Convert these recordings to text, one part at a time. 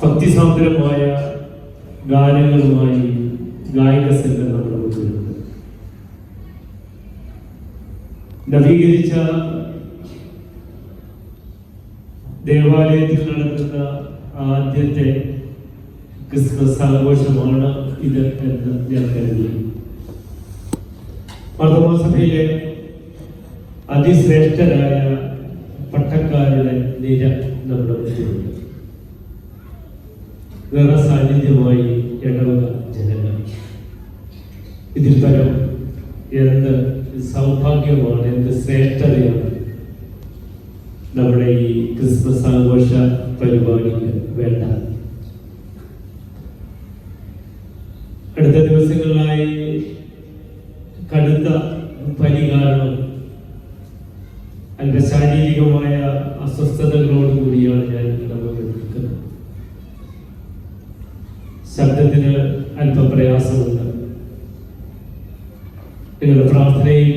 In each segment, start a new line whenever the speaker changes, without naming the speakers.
ഭക്തിസാന്ദ്രമായ ഗാനങ്ങളുമായി ഗായക സംഘം നമ്മുടെ മുന്നിലുണ്ട്. നവീകരിച്ച ദേവാലയത്തിൽ നടത്തുന്ന ആദ്യത്തെ ക്രിസ്മസ് ആഘോഷമാണ് ഇത് എന്ന് ഞാൻ കരുതി. മാർത്തോമാസഭയിലെ അതിശ്രേഷ്ഠരായ പട്ടക്കാരുടെ നിര നമ്മുടെ മുന്നിലുണ്ട്. വേറെ സാന്നിധ്യമായി ഇടവക ജനങ്ങൾ. ഇതിൽ തരം എന്ത് സൗഭാഗ്യമാണ്, എന്ത് ശ്രേഷ്ഠതയാണ് നമ്മുടെ ഈ ക്രിസ്മസ് ആഘോഷ പരിപാടിക്ക് വേണ്ട. അടുത്ത ദിവസങ്ങളിലായി കടുത്ത പനി കാരണം അല്പ ശാരീരികമായ അസ്വസ്ഥതകളോടുകൂടിയാണ് ഞാൻ നമ്മൾ നിൽക്കുന്നത്. ശബ്ദത്തിന് അല്പം പ്രയാസമുണ്ട്. നിങ്ങളുടെ പ്രാർത്ഥനയിൽ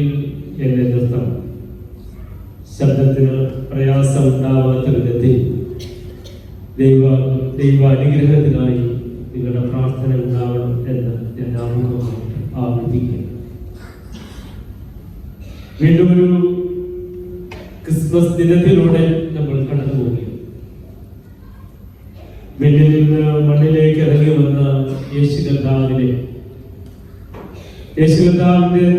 എന്നെ നിർത്തണം. ശബ്ദത്തിന് പ്രയാസം ഉണ്ടാവാത്ത വിധത്തിൽ ദൈവ അനുഗ്രഹത്തിനായി നിങ്ങളുടെ പ്രാർത്ഥന ഉണ്ടാവണം എന്ന് ഞാൻ ആമുഖമായിട്ട് ആവർത്തിക്കുന്നു. വീണ്ടും ഒരു ക്രിസ്മസ് ദിനത്തിലൂടെ നമ്മൾ കടന്നു പോകുകയാണ്. വീട്ടിൽ നിന്ന് മണ്ണിലേക്ക് ഇറങ്ങി വന്ന യേശു കർത്താവിന്റെ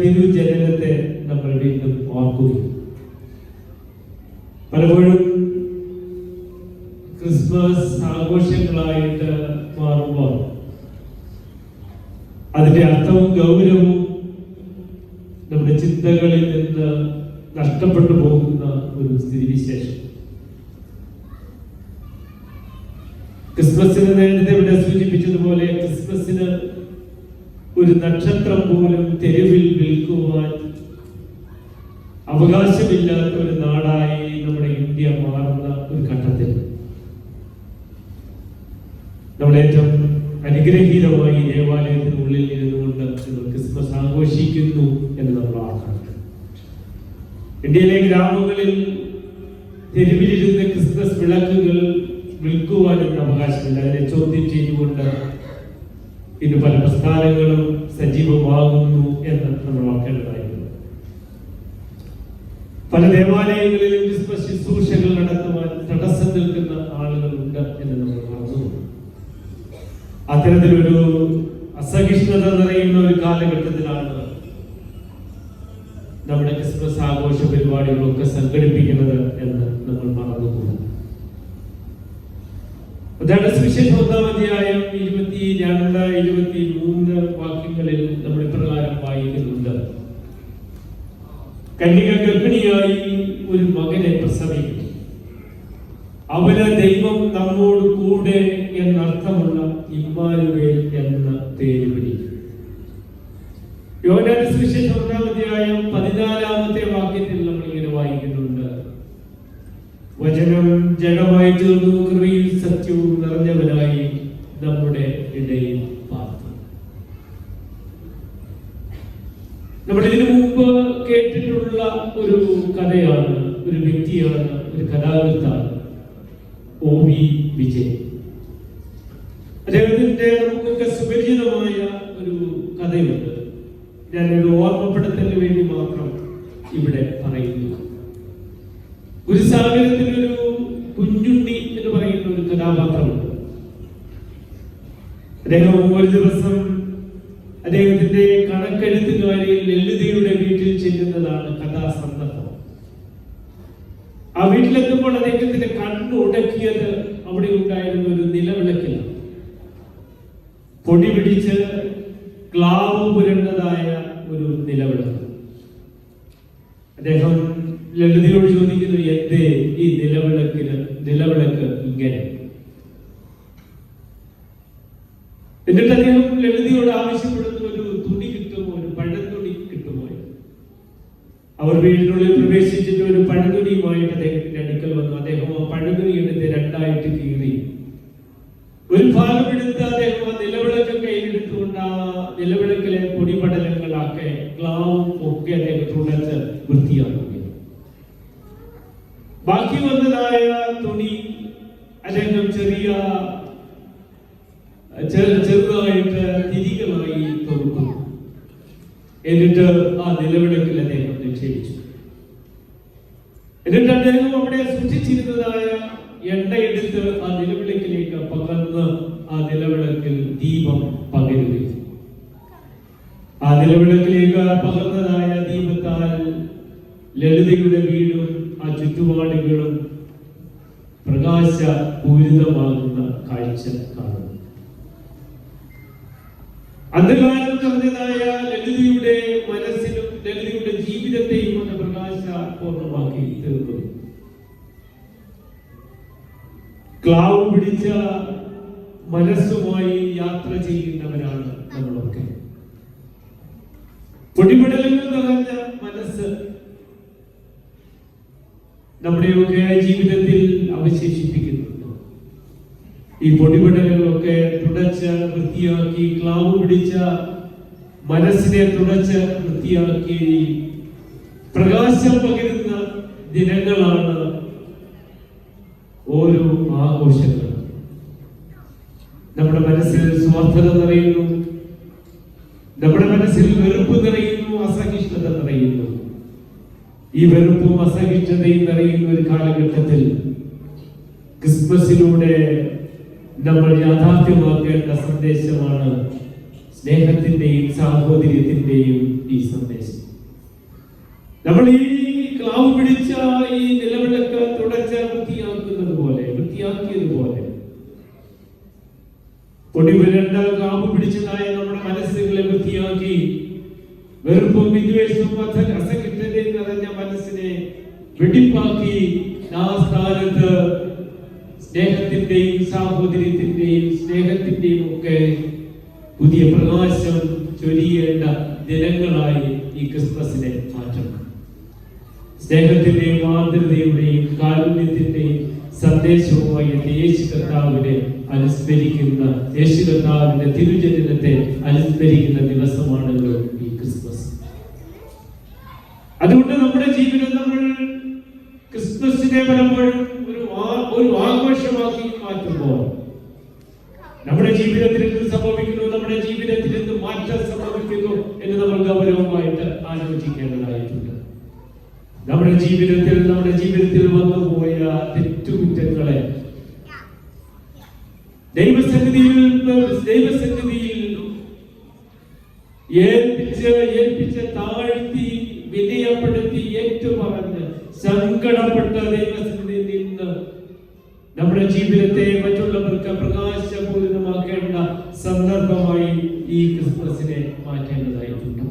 തിരുജനനത്തെ നമ്മൾ വീണ്ടും ഓർക്കുകയും പലപ്പോഴും ക്രിസ്മസ് ആഘോഷങ്ങളായിട്ട് മാറുമ്പോൾ അതിന്റെ അർത്ഥവും ഗൗരവവും നമ്മുടെ ചിന്തകളിൽ നിന്ന് നഷ്ടപ്പെട്ടു പോകുന്ന ഒരു സ്ഥിതിവിശേഷം. ക്രിസ്മസിന് നേരത്തെ ഇവിടെ സൂചിപ്പിച്ചതുപോലെ ക്രിസ്മസിന് ഒരു നക്ഷത്രം പോലും തെരുവിൽ വിൽക്കുവാൻ അവകാശമില്ലാത്ത ഒരു നാടായി നമ്മുടെ ഇന്ത്യ മാറുന്ന ഒരു ഘട്ടത്തിൽ നമ്മൾ ഏറ്റവും അനുഗ്രഹീതമായി ദേവാലയത്തിനുള്ളിൽ ഇരുന്നുകൊണ്ട് ക്രിസ്മസ് ആഘോഷിക്കുന്നു എന്ന് നമ്മൾ ഓർക്കണം. ഇന്ത്യയിലെ ഗ്രാമങ്ങളിൽ തെരുവിലിരുന്ന് ക്രിസ്മസ് വിളക്കുകൾ വിൽക്കുവാനുള്ള അവകാശമില്ല. അതിനെ ചോദ്യം ചെയ്തുകൊണ്ട് ഇന്ന് പല പ്രസ്ഥാനങ്ങളും സജീവമാകുന്നു എന്ന് നമ്മൾ ഓർക്കേണ്ടതായിരുന്നു. പല ദേവാലയങ്ങളിലും ക്രിസ്മസ് ശുശ്രൂഷകൾ നടത്തുവാൻ തടസ്സം നിൽക്കുന്ന ആളുകളുണ്ട് എന്ന് നമ്മൾ മറന്നു. അത്തരത്തിലൊരു അസഹിഷ്ണുത നിറയുന്ന ഒരു കാലഘട്ടത്തിലാണ് നമ്മുടെ ക്രിസ്മസ് ആഘോഷ പരിപാടികളൊക്കെ സംഘടിപ്പിക്കുന്നത് എന്ന് നമ്മൾ മറന്നുപോകും. അതാണ് സുവിശേഷം 1-ാം അധ്യായം 22-23 വാക്യങ്ങളിൽ നമ്മൾ ഇപ്രകാരം വായിക്കുന്നുണ്ട്. കന്യക ഗർഭിണിയായി ഒരു മകനെ പ്രസവിക്കും, അവന് ദൈവം നമ്മോട് കൂടെ എന്നർത്ഥമുള്ള ഇമ്മാനുവേൽ എന്ന പേര് വിളിക്കും. യോഹന്നാന്റെ സുവിശേഷം 1-ാം അധ്യായം 14-ാമത്തെ വാക്യത്തിൽ നമ്മൾ ഇങ്ങനെ വായിക്കുന്നുണ്ട്. വചനം ജഡമായി തീർന്നു, കൃപയും സത്യവും നിറഞ്ഞവനായി നമ്മുടെ ഇടയിൽ പാർത്തു. നമ്മൾ ഇതിനു മുമ്പ് കേട്ടിട്ടുള്ള ഒരു കഥയാണ്, ഒരു വ്യക്തിയാണ്, ഒരു കഥാകൃത്താണ് OV വിജയൻ. അദ്ദേഹത്തിന്റെ നമുക്കൊക്കെ സുപരിചിതമായ ഒരു കഥയുണ്ട്. ഞാനൊരു ഓർമ്മപ്പെടുത്തലിന് വേണ്ടി മാത്രം ഇവിടെ പറയുന്നു. ഗുരുസാഗരത്തിലൊരു കുഞ്ഞുണ്ണി എന്ന് പറയുന്ന ഒരു കഥാപാത്രമുണ്ട്. അദ്ദേഹം ഒരു ദിവസം അദ്ദേഹത്തിന്റെ കണക്കെഴുത്തുകാരി ലളിതയുടെ വീട്ടിൽ ചെല്ലുന്നതാണ് കഥാസന്ദർഭം. ആ വീട്ടിലെത്തുമ്പോൾ അദ്ദേഹത്തിന്റെ കണ്ണ് ഉടക്കിയത് അവിടെ ഉണ്ടായിരുന്ന ഒരു നിലവിളക്കിലാണ്. പൊടി പിടിച്ച് ക്ലാവ് പുരണ്ടതായ ഒരു നിലവിളക്ക്. അദ്ദേഹം ലളിതയോട് ചോദിക്കുന്നു, എന്തേ ഈ നിലവിളക്ക് ഇങ്ങനെ? എന്നിട്ട് അദ്ദേഹം ലളിതയോട് ആവശ്യപ്പെടുന്ന ഒരു തുണി കിട്ടുമോ, ഒരു പഴത്തുണി കിട്ടുമോ? അവർ വീടിനുള്ളിൽ പ്രവേശിച്ചിട്ട് ഒരു പഴതുണിയുമായിട്ട് അദ്ദേഹത്തിന്റെ അടുക്കൽ വന്നു. അദ്ദേഹം ആ പഴതുണി എടുത്ത് രണ്ടായിട്ട് കീറി. ഒരു ഭാഗം എടുത്ത് അദ്ദേഹം ആ നിലവിളക്ക് കയ്യിലെടുത്തുകൊണ്ട് ആ നിലവിളക്കിലെ പൊടിപടലങ്ങളാക്കെ ക്ലാവും ഒക്കെ അദ്ദേഹം തുടച്ച് വൃത്തിയാക്കുകയാണ്. ബാക്കി വന്നതായ തുണി അദ്ദേഹം ചെറിയ എന്നിട്ട് ആ നിലവിളക്കിൽ അദ്ദേഹം നിക്ഷേപിച്ചു. എന്നിട്ട് അദ്ദേഹം അവിടെ സൂക്ഷിച്ചിരുന്നതായ എണ്ണ എടുത്ത് ആ നിലവിളക്കിലേക്ക് പകർന്ന് ആ നിലവിളക്കിൽ ദീപം പകരുകയും ആ നിലവിളക്കിലേക്ക് പകർന്നതായ ദീപത്താൽ ലളിതയുടെ വീടും ആ ചുറ്റുപാടുകളും പ്രകാശപൂരിതമാകുന്ന കാഴ്ച കാണുന്നു. അന്ധകാരം നിറഞ്ഞതായ ലളിതയുടെ മനസ്സിലും ലളിതയുടെ ജീവിതത്തെയും അത് പ്രകാശപൂർണമാക്കി തീർന്നു. ക്ലാവ് പിടിച്ച മനസ്സുമായി യാത്ര ചെയ്യുന്നവരാണ് നമ്മളൊക്കെ. പൊടിപടലങ്ങൾ നിറഞ്ഞ മനസ്സ് നമ്മുടെയൊക്കെ ജീവിതത്തിൽ അവശേഷിപ്പിക്കുന്നുണ്ട്. ഈ പൊടിപടലുകളൊക്കെ തുടച്ച് വൃത്തിയാക്കി, ക്ലാവ് പിടിച്ച മനസ്സിനെ തുടച്ച് വൃത്തിയാക്കി പ്രകാശം പകരുന്ന ദിനങ്ങളാണ് ഓരോ ആഘോഷങ്ങൾ. നമ്മുടെ മനസ്സിൽ സ്വാർത്ഥത നിറയുന്നു, നമ്മുടെ മനസ്സിൽ വെറുപ്പ് നിറയുന്നു, അസഹിഷ്ണുത നിറയുന്നു. ഈ വെറുപ്പും അസഹിഷ്ണുതയും നിറയുന്ന ഒരു കാലഘട്ടത്തിൽ ക്രിസ്മസിലൂടെ നമ്മൾ യാഥാർത്ഥ്യമാക്കേണ്ട സന്ദേശമാണ് സ്നേഹത്തിന്റെയും സാഹോദര്യത്തിന്റെയും ഈ സന്ദേശം. നമ്മൾ ഈ ക്ലാവ് പിടിച്ച ഈ നിലവിളക്ക് തുടച്ച് വൃത്തിയാക്കിയതുപോലെ പൊടിപുരണ്ട ക്ലാവ് പിടിച്ചതായ നമ്മുടെ മനസ്സുകളെ വൃത്തിയാക്കി വെറുപ്പും വിദ്വേഷവും അസഹിഷ്ണുതയും നിറഞ്ഞ മനസ്സിനെ വെടിപ്പാക്കി ആ സ്ഥാനത്ത് സ്നേഹത്തിന്റെയും സാഹോദര്യത്തിന്റെയും സ്നേഹത്തിന്റെയും ഒക്കെ പുതിയ പ്രകാശം ചൊരിയേണ്ട ദിനങ്ങളായി ഈ ക്രിസ്മസിനെ മാറ്റണം. സ്നേഹത്തിന്റെയും ആർദ്രതയുടെയും കാരുണ്യത്തിന്റെയും സന്ദേശവുമായി യേശു കർത്താവിനെ അനുസ്മരിക്കുന്ന, യേശു കർത്താവിന്റെ തിരുജനനത്തെ അനുസ്മരിക്കുന്ന ദിവസമാണല്ലോ ഈ ക്രിസ്മസ്. അതുകൊണ്ട് നമ്മുടെ ജീവിതം നമ്മൾ ക്രിസ്മസിനെ പലപ്പോഴും ഒരു ആഘോഷമാക്കി മാറ്റുമ്പോൾ നമ്മുടെ ജീവിതത്തിൽ എന്ത് സംഭവിക്കുന്നു, നമ്മുടെ ജീവിതത്തിൽ എന്ത് മാറ്റം സംഭവിക്കുന്നു എന്ന് നമ്മൾ ഗൗരവമായിട്ട് ആലോചിക്കേണ്ടതായിട്ടുണ്ട്. നമ്മുടെ ജീവിതത്തിൽ വന്നുപോയ തെറ്റുകുറ്റങ്ങളെ ദൈവസന്നിധിയിൽ ഏൽപ്പിച്ച് താഴ്ത്തി വിനയപ്പെടുത്തി ഏറ്റുപറഞ്ഞ് സങ്കടപ്പെട്ട ദൈവസന്നിധിയിൽ നിന്ന് നമ്മുടെ ജീവിതത്തെ മറ്റുള്ളവർക്ക് പ്രകാശപൂരിതമാക്കേണ്ട സന്ദർഭമായി ഈ ക്രിസ്മസിനെ മാറ്റേണ്ടതായിട്ടുണ്ട്.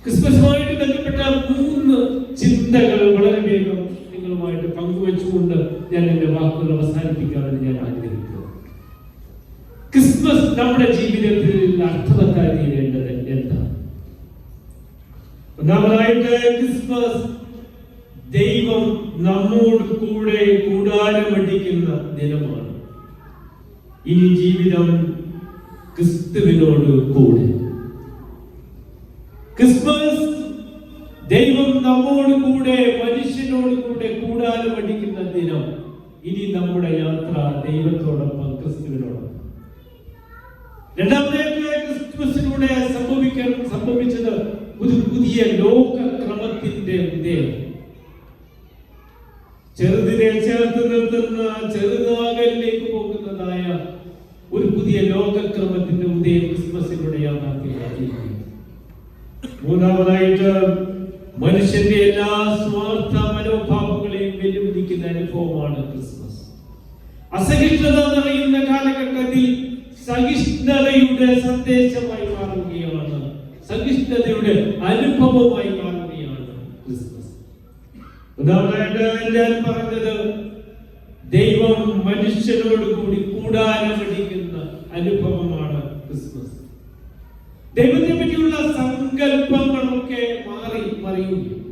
ക്രിസ്മസുമായിട്ട് ബന്ധപ്പെട്ട 3 ചിന്തകൾ വളരെ വേഗം നിങ്ങളുമായിട്ട് പങ്കുവെച്ചുകൊണ്ട് ഞാൻ എന്റെ വാക്കുകൾ അവസാനിപ്പിക്കാമെന്ന് ഞാൻ ആഗ്രഹിക്കുന്നു. ക്രിസ്മസ് നമ്മുടെ ജീവിതത്തിൽ അർത്ഥവത്തായി തീരേണ്ടത് എന്താണ്? ഒന്നാമതായിട്ട് ക്രിസ്മസ് ദൈവം നമ്മോട് കൂടെ കൂടാരമടിക്കുന്ന ദിനമാണ്. ഇനി ജീവിതം ക്രിസ്തുവിനോട് കൂടെ. ക്രിസ്മസ് ദൈവം നമ്മോട് കൂടെ, മനുഷ്യനോട് കൂടെ കൂടാരമടിക്കുന്ന ദിനം. ഇനി നമ്മുടെ യാത്ര ദൈവത്തോടൊപ്പം, ക്രിസ്തുവിനോടൊപ്പം. രണ്ടാമത്തേക്ക് ക്രിസ്മസിലൂടെ സംഭവിച്ചത് ഒരു പുതിയ ലോകക്രമത്തിന്റെ ഉദയം. ചെറുതിനെ ചേർത്ത് നിർത്തുന്ന, ചെറുതാകലിലേക്ക് പോകുന്നതായ ഒരു പുതിയ ലോകക്രമത്തിന്റെ ഉദയം ക്രിസ്മസിലൂടെ യാഥാർത്ഥ്യമാക്കി. മൂന്നാമതായിട്ട് മനുഷ്യന്റെ എല്ലാ സ്വാർത്ഥ മനോഭാവങ്ങളെയും വെല്ലുവിളിക്കുന്ന അനുഭവമാണ് ക്രിസ്മസ്. അസഹിഷ്ണുത നിറയുന്ന കാലഘട്ടത്തിൽ സഹിഷ്ണുതയുടെ സന്ദേശമായി മാറുകയാണ്, സഹിഷ്ണുതയുടെ അനുഭവമായി മാറുകയാണ് ക്രിസ്മസ്. ഉദാഹരണമായിട്ട് ഞാൻ പറഞ്ഞത്, ദൈവം മനുഷ്യനോട് കൂടി കൂടാരമടിക്കുന്ന അനുഭവമാണ് ക്രിസ്മസ്. ദൈവത്തെ പറ്റിയുള്ള സങ്കല്പങ്ങളൊക്കെ മറിയുകയും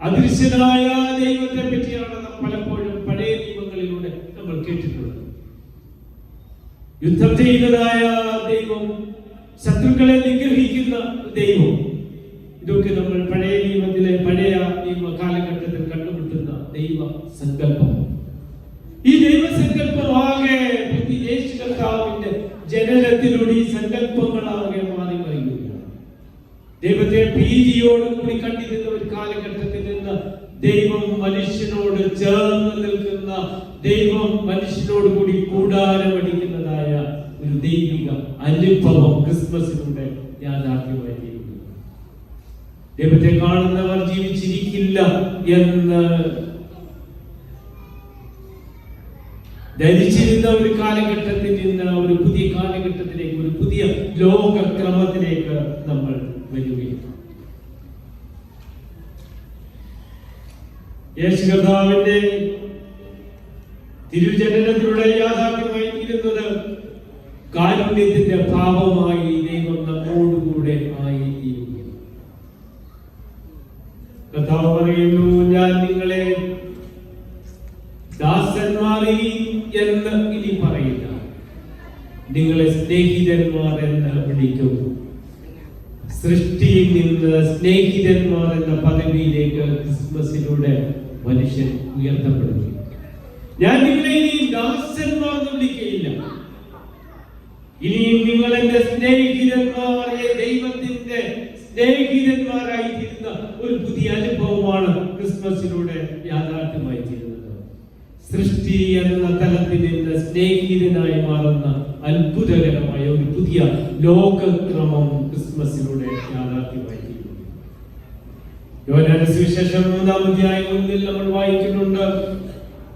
അദൃശ്യനായ ദൈവത്തെ പറ്റിയാണ് പലപ്പോഴും പഴയ നിയമങ്ങളിലൂടെ നമ്മൾ കേട്ടിട്ടുള്ളത്. യുദ്ധം ചെയ്യുന്നതായ ദൈവം, ശത്രുക്കളെ നിഗ്രഹിക്കുന്ന ദൈവം, ഇതൊക്കെ നമ്മൾ പഴയ നിയമ കാലഘട്ടത്തിൽ കണ്ടുമുട്ടുന്ന ദൈവ സങ്കല്പം. ഈ ദൈവസങ്കല്പമാകെ യേശു കർത്താവിന്റെ ജനനത്തിലൂടെ ഈ സങ്കല്പങ്ങളാകെ മാറി മറിയുകയാണ്. ഭീതിയോടുകൂടി കണ്ടിരുന്ന ഒരു കാലഘട്ടത്തിൽ നിന്ന് ദൈവം മനുഷ്യനോട് ചേർന്ന് നിൽക്കുന്ന, ദൈവം മനുഷ്യനോട് കൂടി കൂടാരമടിക്കുന്നതായ ഒരു ദൈവിക അനുഭവം ക്രിസ്മസിലൂടെ യാഥാർത്ഥ്യമായി തീരുന്നു. ദൈവത്തെ കാണുന്നവർ ജീവിച്ചിരിക്കില്ല എന്ന് ധരിച്ചിരുന്ന ഒരു കാലഘട്ടത്തിൽ നിന്ന് ഒരു പുതിയ കാലഘട്ടത്തിലേക്ക്, ഒരു പുതിയ ലോകക്രമത്തിലേക്ക് നമ്മൾ വരികയാണ്. യേശു കർത്താവിന്റെ തിരുജനനത്തിലൂടെ യാഥാർത്ഥ്യമായി തീരുന്നത് കാരുണ്യത്തിന്റെ ഭാവമായി ദൈവം നമ്മോടുകൂടെ ആയി തീരുകയാണ്. കർത്താവ് പറയുന്നു, ഞാൻ നിങ്ങളെ ദാസന്മാരെ എന്ന് ഇനി പറയില്ല, നിങ്ങളെ സ്നേഹിതന്മാർ എന്ന് വിളിക്കും. സൃഷ്ടിയിൽ നിന്ന് സ്നേഹിതന്മാർ എന്ന പദവിയിലേക്ക് ക്രിസ്മസിലൂടെ മനുഷ്യൻ ഉയർത്തപ്പെടുന്നു. ഞാൻ നിങ്ങളെ ഇനി ദാസന്മാർ എന്ന് വിളിക്കുകയില്ല, ഇനി നിങ്ങൾ എന്റെ സ്നേഹിതന്മാരെ, ദൈവത്തിന്റെ സ്നേഹിതന്മാരായി തീരുന്ന ഒരു പുതിയ അനുഭവമാണ് ക്രിസ്മസിലൂടെ യാഥാർത്ഥ്യമായി തീരുന്നത്. സൃഷ്ടി എന്ന തലത്തിൽ നിന്ന് സ്നേഹിതനായി മാറുന്ന അത്ഭുതകരമായ ഒരു പുതിയ ലോകക്രമം ക്രിസ്മസിലൂടെ യാഥാർത്ഥ്യമായി തീരുന്നു. യോഹന്നാന്റെ സുവിശേഷം 3-ാം അധ്യായത്തിൽ നമ്മൾ വായിക്കുന്നുണ്ട്,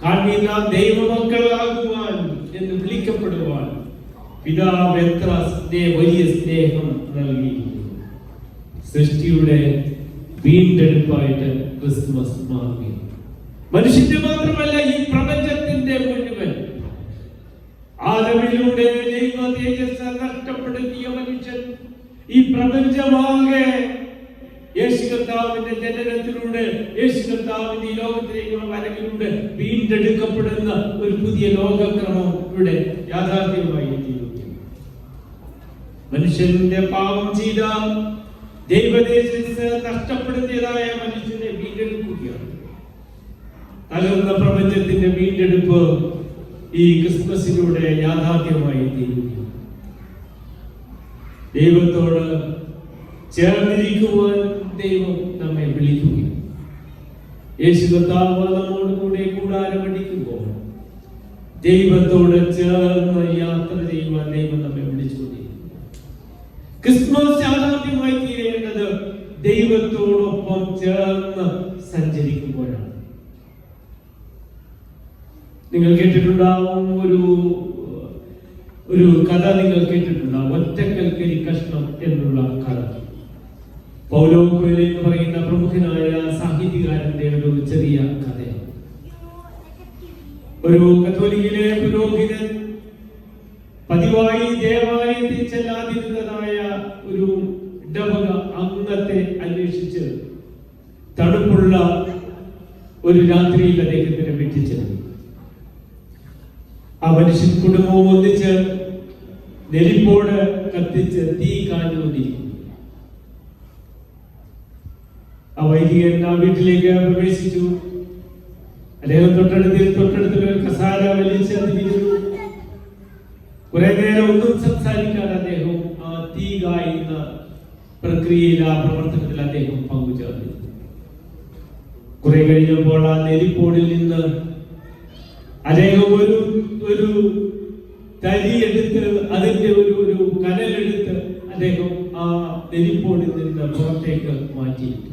കാൺമീൻ നാം ദൈവമക്കളാകുവാൻ എന്ന് വിളിക്കപ്പെടുവാൻ പിതാവ് എത്ര വലിയ സ്നേഹം നൽകിയിരിക്കുന്നു. സൃഷ്ടിയുടെ വീണ്ടെടുപ്പായിട്ട് ക്രിസ്മസ് മാറി. മനുഷ്യന്റെ മാത്രമല്ല, ഈ പ്രപഞ്ചത്തിന്റെ മുഴുവൻ ആദമിലൂടെ ദൈവ തേജസ്സ് നഷ്ടപ്പെടുത്തിയ മനുഷ്യൻ, ഈ പ്രപഞ്ചമാകെ യേശു കർത്താവിന്റെ ജനനത്തിലൂടെ, യേശു കർത്താവിന്റെ ഈ ലോകത്തിലേക്കുള്ള വരവിലൂടെ വീണ്ടെടുക്കപ്പെടുന്ന ഒരു പുതിയ ലോകക്രമം ഇവിടെ യാഥാർത്ഥ്യമായി തീരുന്നു. മനുഷ്യന്റെ പാപം ചെയ്ത ദൈവതേജസ്സ് നഷ്ടപ്പെടുത്തിയതായ മനുഷ്യനെ വീണ്ടെടുക്കുകയാണ്. തകർന്ന പ്രപഞ്ചത്തിന്റെ വീണ്ടെടുപ്പ് ഈ ക്രിസ്മസിലൂടെ യാഥാർത്ഥ്യമായി തീരുന്നു. ദൈവത്തോട് ചേർന്നിരിക്കുവാൻ ദൈവം നമ്മെ വിളിക്കുകയും യേശു കർത്താവ് നമ്മോട് കൂടെ കൂടാരമടിക്കുമ്പോൾ ദൈവത്തോട് ചേർന്ന് യാത്ര ചെയ്യുവാൻ ദൈവം നമ്മെ വിളിച്ചുകൊണ്ടിരിക്കുന്നു. ക്രിസ്മസ് യാഥാർത്ഥ്യമായി തീരേണ്ടത് ദൈവത്തോടൊപ്പം ചേർന്ന് സഞ്ചരിക്കുമ്പോഴാണ്. നിങ്ങൾ കേട്ടിട്ടുണ്ടാവും, ഒരു കഥ നിങ്ങൾ കേട്ടിട്ടുണ്ടാവും, ഒറ്റക്കൽക്കരി കഷ്ണം എന്നുള്ള കഥ. പൗലോ കൊയ്ലോ എന്ന് പറയുന്ന പ്രമുഖനായ സാഹിത്യകാരന്റെ ഒരു ചെറിയ കഥയാണ്. ഒരു കത്തോലിക്കിലെ പുരോഹിതൻ പതിവായി ദേവാലയത്തിൽ ചെല്ലാതിരുന്നതായ ഒരു ഇടവക അംഗത്തെ അന്വേഷിച്ച് തണുപ്പുള്ള ഒരു രാത്രിയിൽ അദ്ദേഹത്തിന് വെട്ടിച്ചെന്നു. ആ മനുഷ്യൻ കുടുംബവും ഒന്നിച്ച് നെരിപ്പോട് കത്തിച്ച് തീ കാഞ്ഞുകൊണ്ടിരിക്കുന്നു. ആ വൈദികൻ ആ വീട്ടിലേക്ക് പ്രവേശിച്ചു. അദ്ദേഹം തൊട്ടടുത്തുള്ള ഒരു കസാര വലിച്ച് അതിലിരുന്നു. കുറെ നേരം ഒന്നും സംസാരിക്കാതെ അദ്ദേഹം ആ തീ കായുന്ന പ്രക്രിയയിൽ, ആ പ്രവർത്തനത്തിൽ അദ്ദേഹം പങ്കുചേർന്നു. കുറെ കഴിഞ്ഞപ്പോൾ ആ നെരിപ്പോടിൽ നിന്ന് അദ്ദേഹം ഒരു തരി എടുത്ത്, അതിന്റെ ഒരു കനലെടുത്ത് അദ്ദേഹം ആ നെരിപ്പോടിൽ നിന്ന് പുറത്തേക്ക് മാറ്റിയിട്ടു.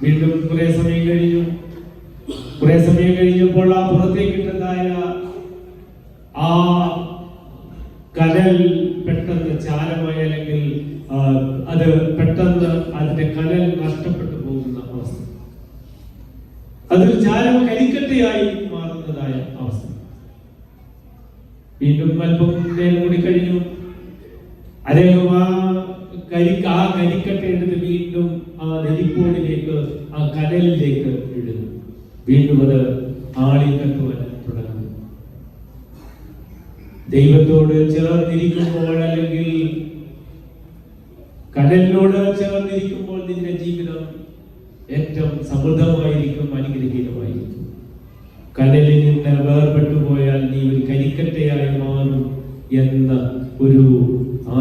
വീണ്ടും കുറെ സമയം കഴിഞ്ഞപ്പോൾ ആ പുറത്തേക്ക് ഇട്ടതായ ആ കനൽ പെട്ടെന്ന് ചാരമായി, അല്ലെങ്കിൽ അത് പെട്ടെന്ന് അതിന്റെ കനൽ നഷ്ടപ്പെട്ടു പോകുന്ന അവസ്ഥ, അതൊരു ചാരം കരിക്കട്ടയായി മാറുന്നതായ അവസ്ഥ. വീണ്ടും അല്പം നേരം കൂടി കഴിഞ്ഞു. അദ്ദേഹം ആ കരിക്കട്ട എടുത്ത് വീണ്ടും ആ നെരിപ്പോടിലേക്ക്, ആ കനലിലേക്ക് ഇടുന്നു. വീണ്ടും അത് ആളിക്കത്തുവാൻ തുടങ്ങുന്നു. ദൈവത്തോട് ചേർന്നിരിക്കുമ്പോൾ, അല്ലെങ്കിൽ കടലിനോട് ചേർന്നിരിക്കുമ്പോൾ നിന്റെ ജീവിതം ഏറ്റവും സമൃദ്ധമായിരിക്കും, അനുഗ്രഹീതമായിരിക്കും. കടലിൽ നിന്ന് വേർപെട്ടു പോയാൽ നീ ഒരു കരിക്കട്ടയായി മാറും എന്ന ഒരു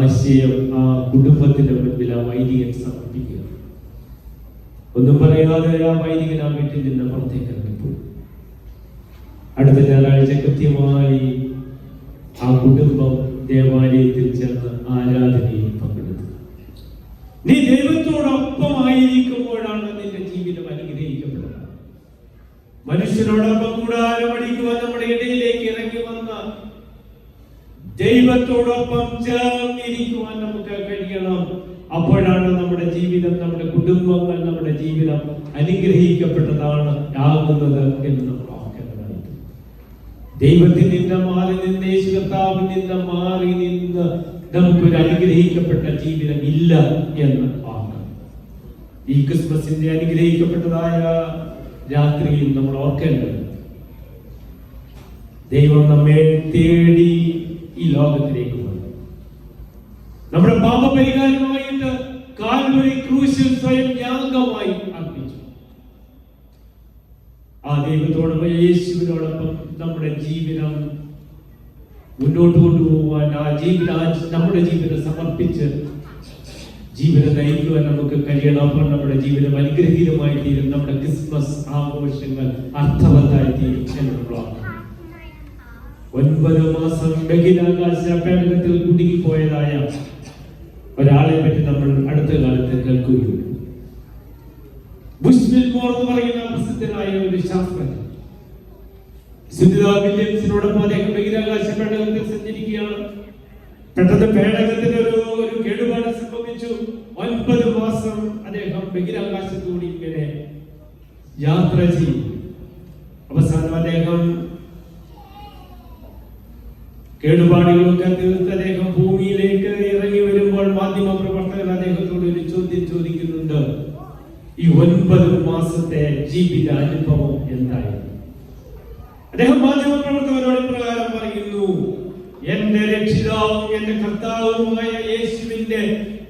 ആശയം ആ കുടുംബത്തിന്റെ മുൻപിൽ ആ വൈദികൻ സമർപ്പിക്കുക. ഒന്നും പറയാതെ ആ വൈദികൻ ആ വീട്ടിൽ നിന്ന് പുറത്തേക്ക് ഇറങ്ങിപ്പോയി. അടുത്ത ഞായറാഴ്ച കൃത്യമായി ആ കുടുംബം ദേവാലയത്തിൽ ചേർന്ന് ആരാധനയിൽ പങ്കെടുത്തു. നീ ദൈവത്തോടൊപ്പമായിരിക്കുമ്പോഴാണ് നിന്റെ ജീവിതം അനുഗ്രഹിക്കപ്പെടുന്നത്. മനുഷ്യനോടൊപ്പം കൂടാരമടിക്കുവാൻ നമ്മുടെ ഇടയിലേക്ക് ഇറങ്ങി വന്ന ദൈവത്തോടൊപ്പം ചേർന്നിരിക്കുവാൻ നമുക്ക് കഴിയണം. അപ്പോഴാണ് നമ്മുടെ ജീവിതം, നമ്മുടെ കുടുംബങ്ങൾ, നമ്മുടെ ജീവിതം അനുഗ്രഹിക്കപ്പെട്ടതാണ് ആകുന്നത് എന്ന് നമ്മൾ ഓർക്കേണ്ടതാണ്. ദൈവത്തിൽ നിന്ന് മാറി നിന്ന്, യേശു കർത്താവിൽ നിന്ന് മാറി നിന്ന് നമുക്കൊരു അനുഗ്രഹിക്കപ്പെട്ട ജീവിതം ഇല്ല എന്ന് ഓർക്കണം. ഈ ക്രിസ്മസിന്റെ അനുഗ്രഹിക്കപ്പെട്ടതായ രാത്രിയിൽ നമ്മൾ ഓർക്കേണ്ടത്, ദൈവം നമ്മെ തേടി ഈ ലോകത്തിലേക്ക് വന്നു. നമ്മുടെ പാപപരിഹാരമായിട്ട് കാൽവരി ക്രൂശിൽ സ്വയം യാഗമായി അർപ്പിച്ചു. ആ ദൈവത്തോടൊപ്പം, യേശുവിനോടൊപ്പം നമ്മുടെ ജീവിതം മുന്നോട്ട് കൊണ്ടുപോകാൻ, നമ്മുടെ ജീവിതം സമർപ്പിച്ച് ജീവിതം നയിക്കുവാൻ നമുക്ക് കഴിയണം. അപ്പോൾ നമ്മുടെ ജീവിതം അനുഗ്രഹീതമായി തീരും. നമ്മുടെ ക്രിസ്മസ് ആഘോഷങ്ങൾ അർത്ഥവത്തായി തീരും എന്നുള്ളതാണ്. 9 മാസം ബഹിരാകാശ പേടകത്തിൽ കുടുങ്ങിപ്പോയതായ ഒരാളെ പറ്റി നമ്മൾ അടുത്ത കാലത്ത് കേൾക്കുകയുള്ളൂ. ബുഷ് വിൽമോർ എന്ന് പറയുന്ന പ്രസിദ്ധനായ ഒരു ശാസ്ത്രജ്ഞൻ സുനിത വില്യംസിനോടൊപ്പം അദ്ദേഹം ബഹിരാകാശ പേടകത്തിൽ സഞ്ചരിക്കുകയാണ്. പെട്ടെന്ന് പേടകത്തിന് ഒരു കേടുപാട് സംഭവിച്ചു. 9 മാസം അദ്ദേഹം ബഹിരാകാശത്തൂടി ഇങ്ങനെ യാത്ര ചെയ്യും. അവസാനം അദ്ദേഹം കേടുപാടുകളൊക്കെ തീർത്ത് അദ്ദേഹം ഭൂമിയിലേക്ക് ഇറങ്ങി വരുമ്പോൾ മാധ്യമ പ്രവർത്തകർ അദ്ദേഹത്തോട് ഒരു ചോദ്യം ചോദിക്കുന്നുണ്ട്. ഈ 9 മാസത്തെ ജീവിത അനുഭവം എന്തായിരുന്നു? അദ്ദേഹം മാധ്യമ പ്രവർത്തകരോട് പ്രകാരം പറയുന്നു, എന്റെ രക്ഷിതാവും എന്റെ കർത്താവുമായ യേശുവിന്റെ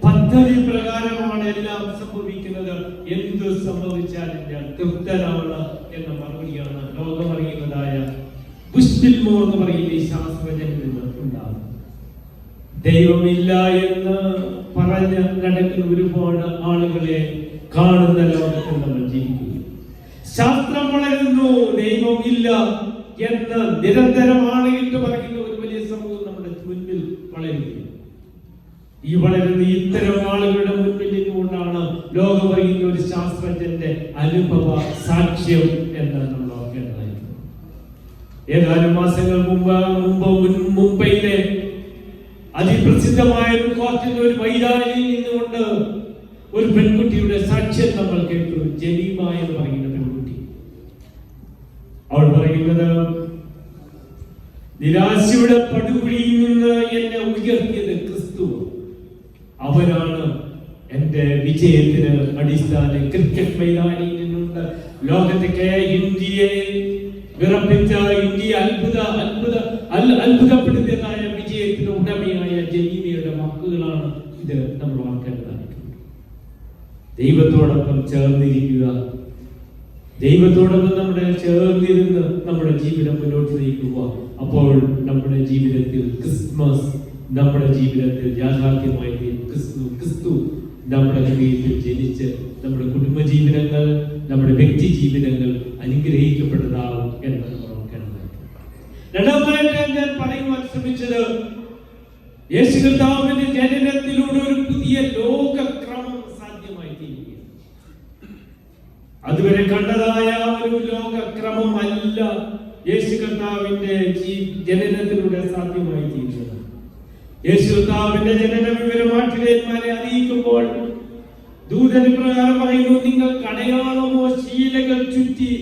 പദ്ധതി പ്രകാരമാണ് എല്ലാം സംഭവിക്കുന്നത്. എന്തു സംഭവിച്ചാലും ഞാൻ തൃപ്തനാണ് എന്ന മറുപടിയാണ് ലോകമറിയുന്നതായ ബുഷ് വിൽമോർ എന്ന് പറയുന്ന ഈ ശാസ്ത്രജ്ഞനിൽ നിന്ന് ഉണ്ടാകും. ദൈവമില്ല എന്ന് പറഞ്ഞ് നടക്കുന്ന ഒരുപാട് ആളുകളെ കാണുന്ന ലോകത്തിൽ നമ്മൾ ജീവിക്കുന്നു. ശാസ്ത്രം വളരുന്നു, ദൈവമില്ല എന്ന് നിരന്തരമാണ് എന്ന് പറയുന്ന ഒരു വലിയ സമൂഹം നമ്മുടെ മുൻപിൽ വളരുന്നു. ഈ വളരുന്ന ഇത്തരം ആളുകളുടെ മുൻപിൽ നിന്നുകൊണ്ടാണ് ലോകം പറയുന്ന ഒരു ശാസ്ത്രജ്ഞന്റെ അനുഭവ സാക്ഷ്യം എന്ന് നമ്മൾ ഓർക്കേണ്ടതായിരുന്നു. ഏതാനും മാസങ്ങൾ മുംബൈയിലെ അതിപ്രസിദ്ധമായ ഒരു കോർട്ടിന്റെ ഒരു മൈതാനിയിൽ നിന്നുകൊണ്ട് ഒരു പെൺകുട്ടിയുടെ സാക്ഷ്യം നമ്മൾ കേട്ടു. ജമീമ എന്ന് പറയുന്ന പെൺകുട്ടി. അവൾ പറയുന്നത്, നിരാശയുടെ പടുകുഴിയിൽ നിന്ന് എന്നെ ഉയർത്തിയത് ക്രിസ്തു. അവനാണ് എന്റെ വിജയത്തിന് അടിസ്ഥാനം. ക്രിക്കറ്റ് മൈതാനിയിൽ നിന്നുണ്ട് ലോകത്തേക്ക് ഇന്ത്യയെ വിറപ്പിച്ച, ഇന്ത്യയെ അത്ഭുതപ്പെടുത്തിയതായ വിജയത്തിന് ഉടമയായ ജമീമയുടെ വാക്കുകളാണ് ഇത് നമ്മൾ ഓർക്കേണ്ടതായിട്ടുണ്ട്. ദൈവത്തോടൊപ്പം ചേർന്നിരിക്കുക, ദൈവത്തോടൊപ്പം നമ്മുടെ ചേർന്നിരുന്ന് നമ്മുടെ ജീവിതം മുന്നോട്ട് നയിക്കുക. അപ്പോൾ നമ്മുടെ ജീവിതത്തിൽ ക്രിസ്മസ് നമ്മുടെ ജീവിതത്തിൽ യാഥാർത്ഥ്യമായി ക്രിസ്തു നമ്മുടെ ഹൃദയത്തിൽ ജനിച്ച് നമ്മുടെ കുടുംബ ജീവിതങ്ങൾ, നമ്മുടെ വ്യക്തി ജീവിതങ്ങൾ അനുഗ്രഹിക്കപ്പെട്ടതാവും എന്ന് നമ്മൾ ഓർക്കേണ്ടതായിട്ടുണ്ട്. രണ്ടാമതായിട്ട് ഞാൻ പറയുവാൻ ശ്രമിച്ചത്, യേശു കർത്താവിന്റെ ജനനത്തിലൂടെ ഒരു പുതിയ ലോകക്രമം സാധ്യമായി തീരുകയാണ്. അതുവരെ കണ്ടതായ ഒരു ലോകക്രമം അല്ല യേശു കർത്താവിന്റെ ജനനത്തിലൂടെ സാധ്യമായി തീരുന്നത്. യേശു കർത്താവിന്റെ ജനന വിവരം മാറ്റുകാരെ അറിയിക്കുമ്പോൾ ദൂതൻ പ്രകാരം പറയുന്നു, നിങ്ങൾ അടയാളമോ ശീലകൾ ചുറ്റി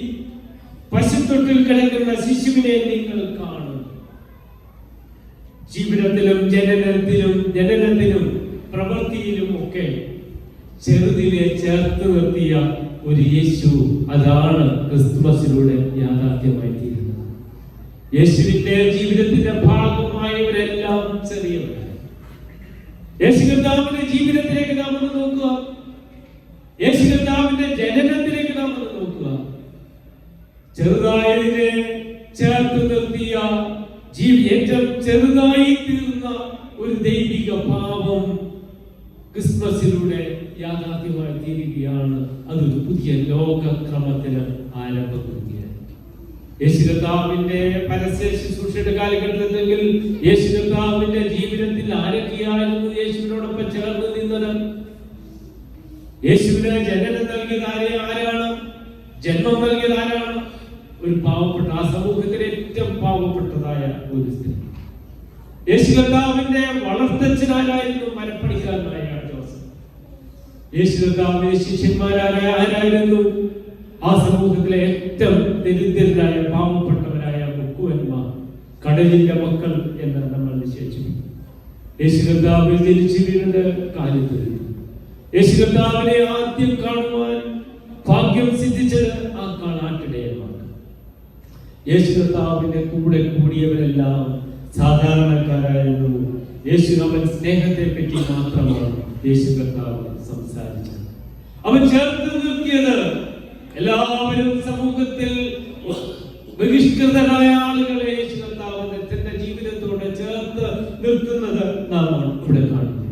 പശുത്തൊട്ടിൽ കിടക്കുന്ന ശിശുവിനെ നിങ്ങൾ കാണും. ജീവിതത്തിലും ജനനത്തിലും പ്രവൃത്തിയിലും ഒക്കെ ചെറുതിനെ ചേർത്ത് നിർത്തിയ ഒരു യേശു, അതാണ് ക്രിസ്തുമസിലൂടെ യാഥാർത്ഥ്യമായി തീരുന്നത്. യേശുവിന്റെ ജീവിതത്തിന്റെ ഭാഗമായവരെല്ലാം ചെറിയവരാണ്. യേശു കർത്താവിന്റെ ജീവിതത്തിലേക്ക് നാം ഒന്ന് നോക്കുക, യേശു കർത്താവിന്റെ ജനനത്തിലേക്ക് നാം ഒന്ന് നോക്കുക. ചെറുതായതിനെ ചേർത്ത് നിർത്തിയ ഏറ്റവും ചെറുതായി തീർന്ന ഒരു ദൈവിക ഭാവം ക്രിസ്മസിലൂടെ യാഥാർത്ഥ്യമായി തീരുകയാണ്. അതൊരു പുതിയ ലോകക്രമത്തിന് ആരംഭം കുറിക്കുകയാണ്. യേശു കർത്താവിന്റെ പരസ്യ ശുശ്രൂഷയുടെ കാലഘട്ടത്തിൽ യേശു കർത്താവിന്റെ ജീവിതത്തിൽ ആരൊക്കെയായിരുന്നു യേശുവിനോടൊപ്പം ചേർന്ന് നിന്നത്? യേശുവിന് ജനനം നൽകിയത് ആരാണ്? ജന്മം നൽകിയത് ആരാണ്? ഒരു പാവപ്പെട്ട, ആ സമൂഹത്തിലെ ഏറ്റവും പാവപ്പെട്ടതായ ഒരു സ്ത്രീ. യേശു കർത്താവിന്റെ വളർത്തച്ഛനാരായിരുന്നു? മരപ്പണിക്കാരനായ ജോസഫ്. യേശു കർത്താവിന്റെ ശിഷ്യന്മാരായിരുന്നു ആ സമൂഹത്തിലെ ഏറ്റവും ദരിദ്രരായ പാവപ്പെട്ടവരായ മുക്കുവന്മാർ, കടലിന്റെ മക്കൾ എന്ന് നമ്മൾ വിശേഷിപ്പിക്കും. യേശു കർത്താവിൽ ജനിച്ചു വീഴുന്ന കാലത്ത് യേശു കർത്താവിനെ ആദ്യം കാണുവാൻ ഭാഗ്യം സിദ്ധിച്ചത് ആ കാളാട്ടിടയമാണ്. യേശു കർത്താവിന്റെ കൂടെ കൂടിയവരെല്ലാം സാധാരണക്കാരായിരുന്നു. യേശു അവൻ സ്നേഹത്തെ പറ്റി മാത്രമാണ് യേശു കർത്താവ് സംസാരിച്ചത്. അവൻ ചേർത്ത് നിർത്തിയത് എല്ലാവരും സമൂഹത്തിൽ ബഹിഷ്കൃതരായ ആളുകളെ യേശു കർത്താവ് തന്റെ ജീവിതത്തോടെ ചേർത്ത് നിർത്തുന്നത് നാം ഇവിടെ കാണുന്നു.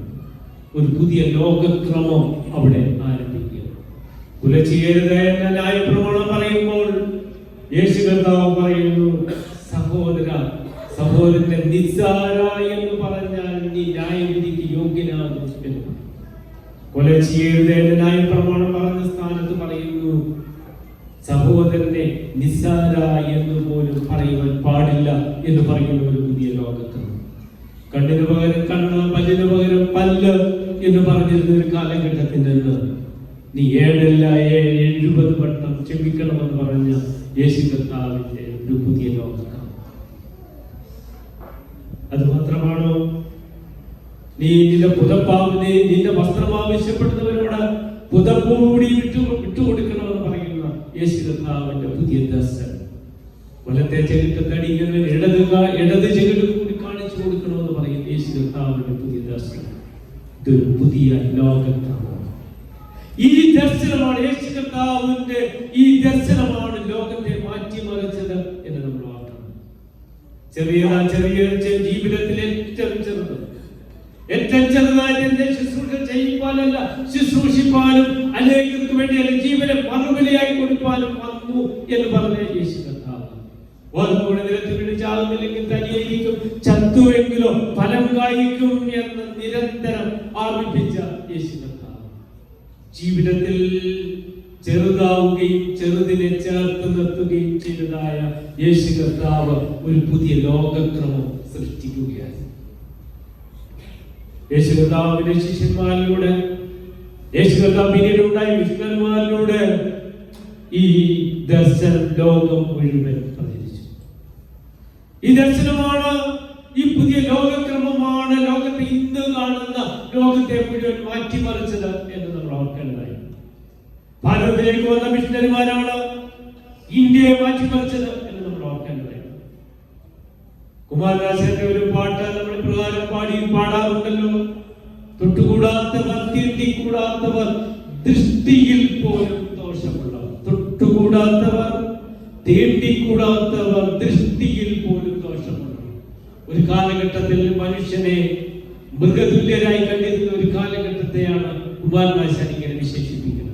ഒരു പുതിയ ലോകക്രമം അവിടെ ആരംഭിക്കുക. കുല ചെയ്യരുത് എന്ന ന്യായപ്രമാണം പറയുമ്പോൾ യേശു കർത്താവ് പറയുന്നു, സഹോദരന്റെ നിസ്സാര എന്ന് പറഞ്ഞാൽ നീ ന്യായവിധിക്ക് യോഗ്യനാകും എന്ന്. കൊല ചെയ്യരുത് എന്ന ന്യായപ്രമാണം പറഞ്ഞ സ്ഥാനത്ത് പറയുന്നു, സഹോദരനെ നിസ്സാര എന്ന് പോലും പറയുവാൻ പാടില്ല എന്ന് പറയുന്ന ഒരു പുതിയ ലോകക്രമം. കണ്ണിന് പകരം കണ്ണ്, പല്ലിന് പകരം പല്ല് എന്ന് പറഞ്ഞിരുന്ന ഒരു കാലഘട്ടത്തിൽ നിന്ന് നീ 70 വട്ടം ക്ഷമിക്കണമെന്ന് പറഞ്ഞ യേശു കർത്താവിന്റെ ഒരു പുതിയ ലോകക്രമം. അത് മാത്രമാണോ? നീ നിന്റെ വസ്ത്രം ആവശ്യപ്പെടുന്നവരോട് പുതപ്പ് കൂടി വിട്ടുകൊടുക്കണമെന്ന് പറയുന്ന യേശു കർത്താവിന്റെ പുതിയ ദർശനം. വലത്തെ ചെകിട്ടത്തടിക്കുന്നവൻ ഇടത് ചെകിട് കൂടി കാണിച്ചു കൊടുക്കണമെന്ന് പറയും യേശു കർത്താവിന്റെ പുതിയ ദർശനം. ഇതൊരു പുതിയ ലോകക്രമമാണ്. ഈ ദർശനമാണ് യേശു കർത്താവിന്റെ, ഈ ദർശനമാണ് ലോകത്തെ മാറ്റിമറിച്ചത് എന്ന് നമ്മൾ ഓർക്കണം. ചെറിയ ജീവിതത്തിൽ ഏറ്റവും ചെറുതായിട്ട് ശുശ്രൂഷ ചെയ്യുവാനല്ല, ശുശ്രൂഷിപ്പാനും അനേകർക്ക് വേണ്ടി ജീവനെ മറുപടിയായി കൊടുപ്പാനും വന്നു എന്ന് പറഞ്ഞ യേശു കർത്താവ്. ഓർമ്മയുടെ നിരത്തിൽ വിളിച്ചാകുന്നില്ലെങ്കിൽ തനിയായിരിക്കും, ചത്തുവെങ്കിലോ ഫലം കായ്ക്കും എന്ന് നിരന്തരം ആർമിപ്പിച്ച യേശു കർത്താവ് ജീവിതത്തിൽ ചെറുതാവുകയും ചെറുതിനെ ചേർത്ത് നിർത്തുകയും ചെയ്തതായ യേശു കർത്താവ് ഒരു പുതിയ ലോകക്രമം സൃഷ്ടിക്കുകയാണ്. യേശു കർത്താവിന്റെ ശിഷ്യന്മാരിലൂടെ, യേശു കർത്താവ് പിന്നീടുണ്ടായ മിഷണറിമാരിലൂടെ ഈ ദർശനം ലോകം മുഴുവൻ പ്രചരിച്ചു. ഈ ദർശനമാണ്, ഈ പുതിയ ലോകക്രമമാണ് ലോകത്തെ ഇന്ന് കാണുന്ന ലോകത്തെ മുഴുവൻ മാറ്റിമറിച്ചത് എന്ന് നമ്മൾ ഓർക്കേണ്ടതായി. ഭാരതത്തിലേക്ക് വന്ന മിഷണറിമാരാണ് ഇന്ത്യയെ മാറ്റിമറിച്ചത് എന്ന് നമ്മൾ ഓർക്കേണ്ടതായി. കുമാരനാശന്റെ ഒരു പാട്ട് നമ്മൾ പ്രകാരം പാടാറുണ്ടല്ലോ, തൊട്ടുകൂടാത്തവർ തീണ്ടിക്കൂടാത്തവർ ദൃഷ്ടിയിൽ പോലും ദോഷമുള്ളവർ. തൊട്ടുകൂടാത്തവർ തീണ്ടിക്കൂടാത്തവർ ദൃഷ്ടിയിൽ പോലും ദോഷമുള്ളവർ. ഒരു കാലഘട്ടത്തിൽ മനുഷ്യനെ മൃഗതുല്യരായി കണ്ടിരുന്ന ഒരു കാലഘട്ടത്തെയാണ് കുമാരനാശാൻ ഇങ്ങനെ വിശേഷിപ്പിക്കുന്നത്.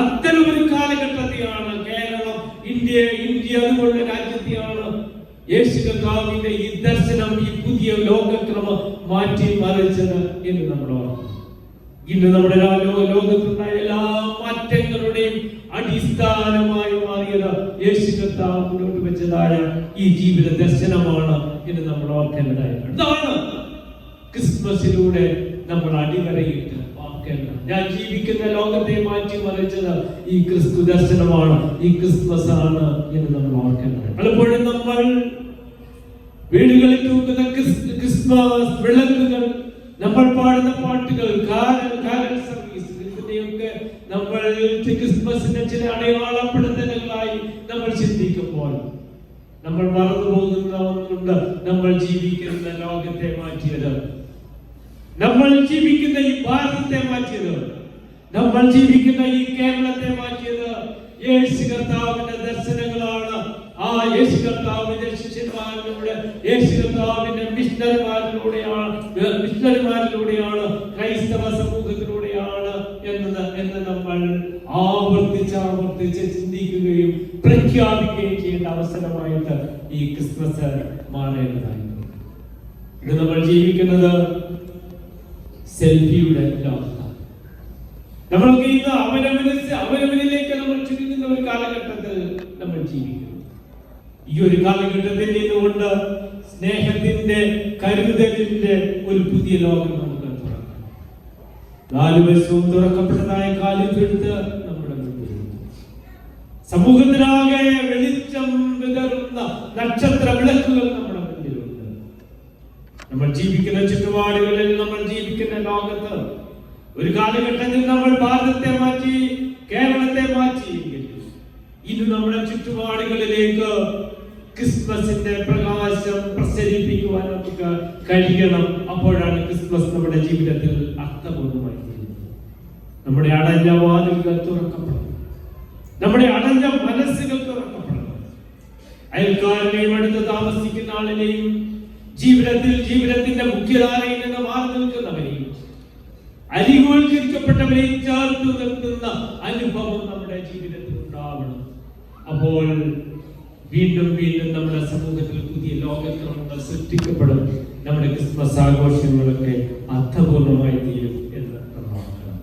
അത്തരം ഒരു കാലഘട്ടത്തെയാണ് കേരളം, ഇന്ത്യ അതുപോലുള്ള രാജ്യത്തെയാണ് യേശു കർത്താവിന്റെ ഈ ദർശനം, ഈ പുതിയ ലോകക്രമം മാറ്റി മറിച്ചത് എന്ന് നമ്മൾ ഓർക്കണം. ഇന്ന് നമ്മുടെ ലോകത്തുണ്ടായ എല്ലാ മാറ്റങ്ങളുടെയും അടിസ്ഥാനമായി മാറിയത് യേശു കർത്താവ് മുന്നോട്ട് വെച്ചതായ ഈ ജീവിത ദർശനമാണ് എന്ന് നമ്മൾ ഓർക്കേണ്ടതായിട്ടുണ്ട്. അതാണ് ക്രിസ്മസിലൂടെ നമ്മൾ അടിവരയിട്ട് ഓർക്കേണ്ടത്. ഞാൻ ജീവിക്കുന്ന ലോകത്തെ മാറ്റി മറിച്ചത് ഈ ക്രിസ്തു ദർശനമാണ്, ഈ ക്രിസ്മസ് ആണ് എന്ന് നമ്മൾ ഓർക്കേണ്ടത്. പലപ്പോഴും നമ്മൾ വീടുകളിൽ തൂക്കുന്ന ക്രിസ്മസ് വിളക്കുകൾ, നമ്മൾ പാടുന്ന പാട്ടുകൾ, കാരൽ സർവീസ്, ഇതിനെയൊക്കെ നമ്മൾ ക്രിസ്മസിന്റെ ചില അടയാളപ്പെടുത്തലുകളായി നമ്മൾ ചിന്തിക്കുമ്പോൾ നമ്മൾ മറന്നു പോകുന്ന ഒന്നുണ്ട്. നമ്മൾ ജീവിക്കുന്ന ലോകത്തെ മാറ്റിയത്, നമ്മൾ ജീവിക്കുന്ന ഈ ഭാരതത്തെ മാറ്റിയത്, നമ്മൾ ജീവിക്കുന്ന ഈ കേരളത്തെ മാറ്റിയത് യേശു കർത്താവിന്റെ ദർശനങ്ങളാണ്. ആ യേശു കർത്താവിന്റെ ശിഷ്യന്മാരിലൂടെ, യേശു കർത്താവിന്റെ മിഷണറിമാരിലൂടെയാണ് ക്രൈസ്തവ സമൂഹത്തിലൂടെയാണ് എന്ന് നമ്മൾ ആവർത്തിച്ച് ചിന്തിക്കുകയും പ്രഖ്യാപിക്കുകയും ചെയ്യേണ്ട അവസരമായിട്ട് ഈ ക്രിസ്മസ് മാറേണ്ടതായിരുന്നു. ഇത് നമ്മൾ ജീവിക്കുന്നത് സെൽഫിയുടെ ലോകത്താണ്. നമ്മൾക്ക് ഇന്ന് അവനവനിലേക്ക് നമ്മൾ ചുരുങ്ങുന്ന ഒരു കാലഘട്ടത്തിൽ നമ്മൾ ജീവിക്കുന്നു. ഈ ഒരു കാലഘട്ടത്തിൽ നിന്നുകൊണ്ട് സ്നേഹത്തിന്റെ, കരുതലിന്റെ ഒരു പുതിയ ലോകം നമുക്ക് തുറക്കാം. 4 വശവും തുറക്കപ്പെട്ടതായ കാലത്തെടുത്ത് നമ്മുടെ മുന്നിൽ സമൂഹത്തിനാകെ വെളിച്ചം വിതറുന്ന നക്ഷത്ര വിളക്കുകൾ നമ്മുടെ മുന്നിലുണ്ട്. നമ്മൾ ജീവിക്കുന്ന ചുറ്റുപാടുകളിൽ, നമ്മൾ ജീവിക്കുന്ന ലോകത്ത് ഒരു കാലഘട്ടത്തിൽ നമ്മൾ ഭാരതത്തെ മാറ്റി, കേരളത്തെ മാറ്റിയെങ്കിൽ ഇന്ന് നമ്മുടെ ചുറ്റുപാടുകളിലേക്ക് ക്രിസ്മസിന്റെ പ്രകാശം പ്രസരിപ്പിക്കുവാൻ നമുക്ക് കഴിയണം. അപ്പോഴാണ് ക്രിസ്മസ് നമ്മുടെ ജീവിതത്തിൽ അർത്ഥപൂർണ്ണമായി തീരുന്നത്. നമ്മുടെ അടഞ്ഞ വാതിലുകൾ തുറക്കപ്പെടണം, നമ്മുടെ അടഞ്ഞ മനസ്സുകൾ തുറക്കപ്പെടണം. അയൽക്കാരനെയും അടുത്ത് താമസിക്കുന്ന ആളിനെയും ജീവിതത്തിന്റെ മുഖ്യധാരയിൽ നിന്ന് മാറി നിൽക്കുന്നവരെയും അരികോൽക്കരിക്കപ്പെട്ടവരെയും ചേർത്ത് നിർത്തുന്ന അനുഭവം നമ്മുടെ ജീവിതത്തിൽ ഉണ്ടാവണം. അപ്പോൾ വീണ്ടും നമ്മുടെ സമൂഹത്തിൽ പുതിയ ലോകക്രമങ്ങൾ സൃഷ്ടിക്കപ്പെടും. നമ്മുടെ ക്രിസ്മസ് ആഘോഷങ്ങളൊക്കെ അർത്ഥപൂർണമായി തീരും എന്ന് പ്രമാണം.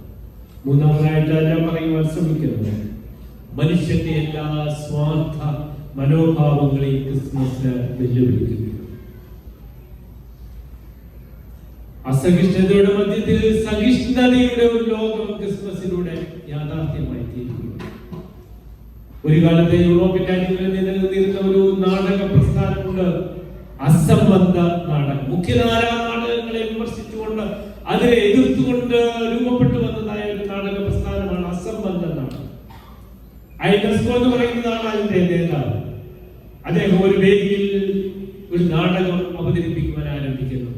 മൂന്നാമതായിട്ട് ഞാൻ പറയുവാൻ ശ്രമിക്കുന്നത്, മനുഷ്യന്റെ എല്ലാ സ്വാർത്ഥ മനോഭാവങ്ങളെയും ക്രിസ്മസ് വെല്ലുവിളിക്കുന്നു. അസഹിഷ്ണുതയുടെ മധ്യത്തിൽ സഹിഷ്ണുതയുടെ ഒരു ലോകം ക്രിസ്മസിലൂടെ യാഥാർത്ഥ്യമായി തീരുന്നു. ഒരു കാലത്തെ യൂറോപ്യൻ രാജ്യങ്ങളിൽ നിലനിന്നിരുന്ന ഒരു നാടക പ്രസ്ഥാനമുണ്ട്, അസംബന്ധ നാടകം. മുഖ്യധാരാ നാടകങ്ങളെ വിമർശിച്ചുകൊണ്ട്, അതിനെ എതിർത്തുകൊണ്ട് രൂപപ്പെട്ടു വന്നതായ ഒരു നാടക പ്രസ്ഥാനമാണ് അസംബന്ധ നാടകം. ഐനസ്കോ എന്ന് പറയുന്നതാണ് അതിന്റെ നേതാവ്. അദ്ദേഹം ഒരു വേദിയിൽ ഒരു നാടകം അവതരിപ്പിക്കുവാൻ ആരംഭിക്കുന്നു.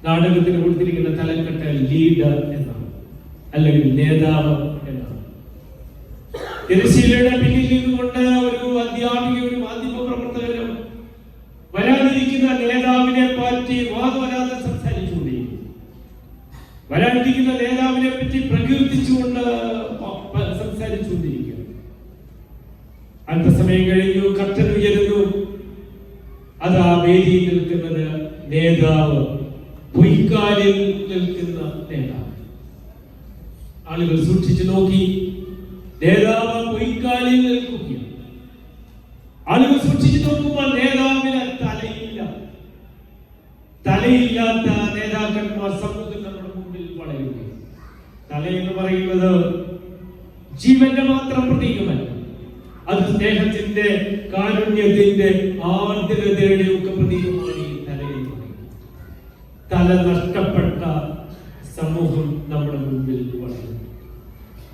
നാടകത്തിന് കൊടുത്തിരിക്കുന്ന തലക്കെട്ട് ലീഡർ എന്നാണ്, അല്ലെങ്കിൽ നേതാവ് എന്നാണ്. തിരശ്ശീലയുടെ പിന്നിൽ നിന്നുകൊണ്ട് ഒരു അധ്യാപിക, ഒരു മാധ്യമ പ്രവർത്തകരും വരാനിരിക്കുന്ന നേതാവിനെ പറ്റി വാദവരാതെ സംസാരിച്ചുകൊണ്ടിരിക്കും. വരാനിരിക്കുന്ന നേതാവിനെ പറ്റി പ്രകീർത്തിച്ചുകൊണ്ട് സംസാരിച്ചുകൊണ്ടിരിക്കും. അല്പസമയം കഴിഞ്ഞു, കർട്ടൻ ഉയരുന്നു. അത് ആ വേദിയിൽ നിൽക്കുന്നത് നേതാവ്, പൊയ്ക്കാലിൽ നിൽക്കുന്ന നേതാവ്. ആളുകൾ സൂക്ഷിച്ചു നോക്കി. നേതാവ് പൊയ്ക്കാലിൽ നിൽക്കുകയാണ്. ആളുകൾ സൂക്ഷിച്ചു നോക്കുമ്പോൾ നേതാവിന് തലയില്ലാത്ത നേതാക്കന്മാർ സമൂഹം നമ്മുടെ മുമ്പിൽ വളരുകയാണ്. തലയെന്ന് പറയുന്നത് ജീവന്റെ മാത്രം പ്രതീകമല്ല, അത് സ്നേഹത്തിന്റെ, കാരുണ്യത്തിന്റെ, ആർദ്രതയുടെ ഒക്കെ പ്രതീകമാണ് ഈ തലയെന്ന് പറയുന്നത്. തല നഷ്ടപ്പെട്ട സമൂഹം നമ്മുടെ മുമ്പിൽ വളരുന്നു.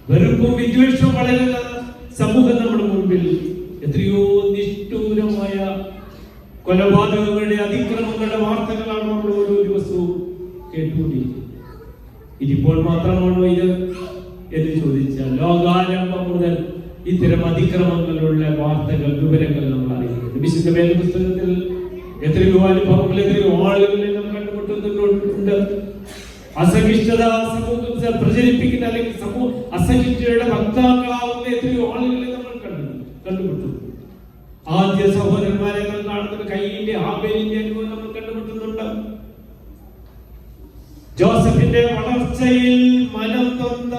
വെറുപ്പും വിദ്വേഷവും വളരുന്ന സമൂഹം നമ്മുടെ മുമ്പിൽ. എത്രയോ നിഷ്ഠൂരമായ കൊലപാതകങ്ങളുടെ, അതിക്രമങ്ങളുടെ വാർത്തകളാണ് നമ്മൾ ഓരോ ദിവസവും കേട്ടുകൊണ്ടിരിക്കുന്നത്. ഇതിപ്പോൾ മാത്രമാണോ ഇത് എന്ന് ചോദിച്ചാൽ, ലോകാരംഭം മുതൽ ഇത്തരം അതിക്രമങ്ങളുടെ വാർത്തകൾ, വിവരങ്ങൾ നമ്മൾ അറിയുന്നത്. വിശുദ്ധ വേദപുസ്തകത്തിൽ എത്രയോ അനുഭവങ്ങൾ, എത്രയോ ആളുകളെ നമ്മൾ കണ്ടുമുട്ടുന്നുണ്ട്. അസഹിഷ്ണുത സമൂഹം പ്രചരിപ്പിക്കുന്ന, അല്ലെങ്കിൽ അസഹിഷ്ണുതയുടെ വക്താക്കളാവുന്ന എത്രയോ ആളുകളെ നമ്മൾ കണ്ടുമുട്ടുന്നു. ആദ്യ സഹോദരന്മാരെ കാണുന്ന കയ്യിന്റെ, ആബേലിന്റെ അനുഭവം നമ്മൾ കണ്ടുമുട്ടുന്നുണ്ട്. ജോസഫിന്റെ വളർച്ചയിൽ മനം തൊന്ത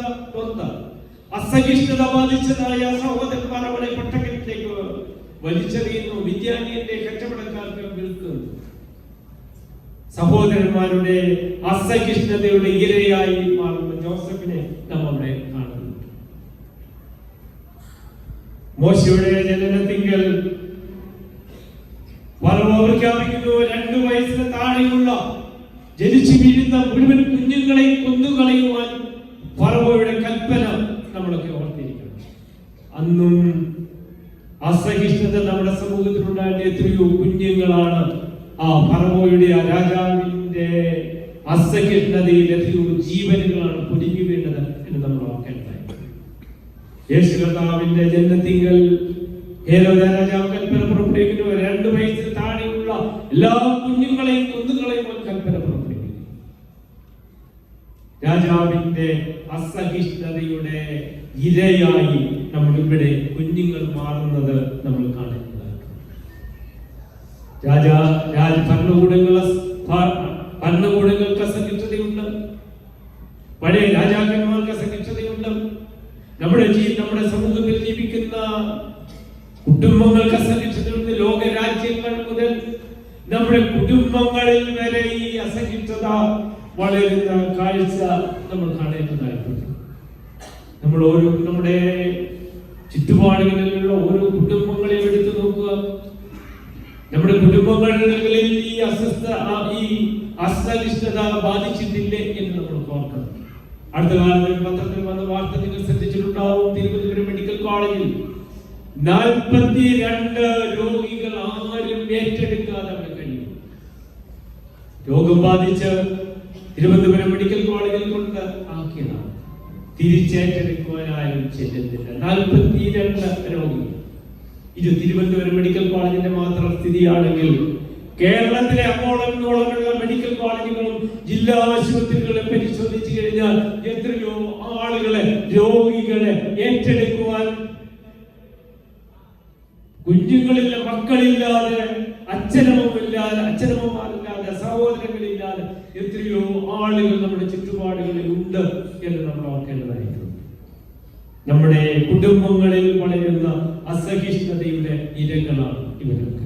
അസഹിഷ്ണുത ബാധിച്ചതായ സഹോദരന്മാർ അവളെ പട്ടണത്തിലേക്ക് വലിച്ചെറിയുന്നു. വിദ്യാലയത്തെ കച്ചവടക്കാർക്ക് വിൽക്കുന്നു. സഹോദരന്മാരുടെ അസഹിഷ്ണുതയുടെ ഇരയായി മാറുന്ന ജോസഫിനെ നാം അവിടെ കാണുന്നു. മോശയുടെ ജനനത്തിങ്കൽ ഫറവോ പ്രഖ്യാപിക്കുന്നു, 2 വയസ്സിന് താഴെയുള്ള ജനിച്ചു വീഴുന്ന മുഴുവൻ കുഞ്ഞുങ്ങളെയും കൊന്നുകളയുവാൻ ഫറവോയുടെ കൽപ്പന നമ്മളൊക്കെ ഓർത്തിരിക്കണം. അന്നും അസഹിഷ്ണുത നമ്മുടെ സമൂഹത്തിലുണ്ടായ എത്രയോ കുഞ്ഞുങ്ങളാണ് ആ ഫറവോയുടെ, ആ രാജാവിന്റെ അസഹിഷ്ണുതയിൽ എത്രയോ ജീവനുകളാണ് പൊലിഞ്ഞു വീണത് എന്ന് നമ്മൾ ഓർക്കേണ്ടതായി. യേശു കർത്താവിന്റെ ജനനത്തിങ്കൽ ഹേരോദ രാജാവ് കൽപ്പന പുറപ്പെടുവിക്കുന്നു, 2 വയസ്സിന് താഴെയുള്ള എല്ലാ കുഞ്ഞുങ്ങളെയും കൊന്നുകളയുവാൻ കൽപ്പന പുറപ്പെടുവിക്കുന്നു. രാജാവിന്റെ അസഹിഷ്ണുതയുടെ ഇരയായി നമ്മളിവിടെ കുഞ്ഞുങ്ങൾ മാറുന്നത് നമ്മൾ കാണുന്നതാണ്. ഭരണകൂടങ്ങൾക്ക് അസഹിഷ്ണുതയുണ്ട്, പഴയ രാജാക്കന്മാർക്ക് അസഹിഷ്ണുതയുണ്ട്, നമ്മുടെ സമൂഹത്തിൽ ജീവിക്കുന്ന കുടുംബങ്ങൾക്ക് അസഹിഷ്ണുതയുണ്ട്. ലോകരാജ്യങ്ങൾ മുതൽ നമ്മുടെ കുടുംബങ്ങളിൽ വരെ ഈ അസഹിഷ്ണുത വളരുന്ന കാഴ്ച നമ്മൾ കാണേണ്ടതായിട്ടുണ്ട്. നമ്മുടെ ചുറ്റുപാടുകളിലുള്ള ഓരോ കുടുംബങ്ങളെയും എടുത്തു നോക്കുക. നമ്മുടെ കുടുംബങ്ങളിൽ ഈ അസഹിഷ്ണുത ബാധിച്ചിട്ടില്ലേ എന്ന് നമ്മൾ ഓർക്കണം. അടുത്ത കാലത്ത് പത്രത്തിൽ വന്ന വാർത്ത നിങ്ങൾ ശ്രദ്ധിച്ചിട്ടുണ്ടാവും. തിരുവനന്തപുരം മെഡിക്കൽ കോളേജിൽ 42 രോഗികൾ ആരും ഏറ്റെടുക്കാതെ അവിടെ കഴിയും. രോഗം ബാധിച്ച് തിരുവനന്തപുരം മെഡിക്കൽ കോളേജിൽ കൊണ്ട് ആക്കിയതാണ്. തിരിച്ചേറ്റെടുക്കുവാൻ ആരും ചെല്ലുന്നില്ല. 42 രോഗികൾ. ഇത് തിരുവനന്തപുരം മെഡിക്കൽ കോളേജിന്റെ മാത്രം സ്ഥിതിയാണെങ്കിൽ കേരളത്തിലെ അങ്ങോളമുള്ള മെഡിക്കൽ കോളേജുകളും ജില്ലാ ആശുപത്രികളും പരിശോധിച്ചു കഴിഞ്ഞാൽ എത്രയോ ആളുകളെ, രോഗികളെ ഏറ്റെടുക്കുവാൻ കുഞ്ഞുങ്ങളില്ല, മക്കളില്ലാതെ, അച്ഛനമ്മമാരില്ലാതെ, സഹോദരങ്ങളില്ലാതെ എത്രയോ ആളുകൾ നമ്മുടെ ചുറ്റുപാടുകളിൽ ഉണ്ട് എന്ന് നമ്മൾ ഓർക്കേണ്ടതായിട്ടുണ്ട്. നമ്മുടെ കുടുംബങ്ങളിൽ വളരുന്ന അസഹിഷ്ണുതയുടെ ഇരകളാണ് ഇവരൊക്കെ.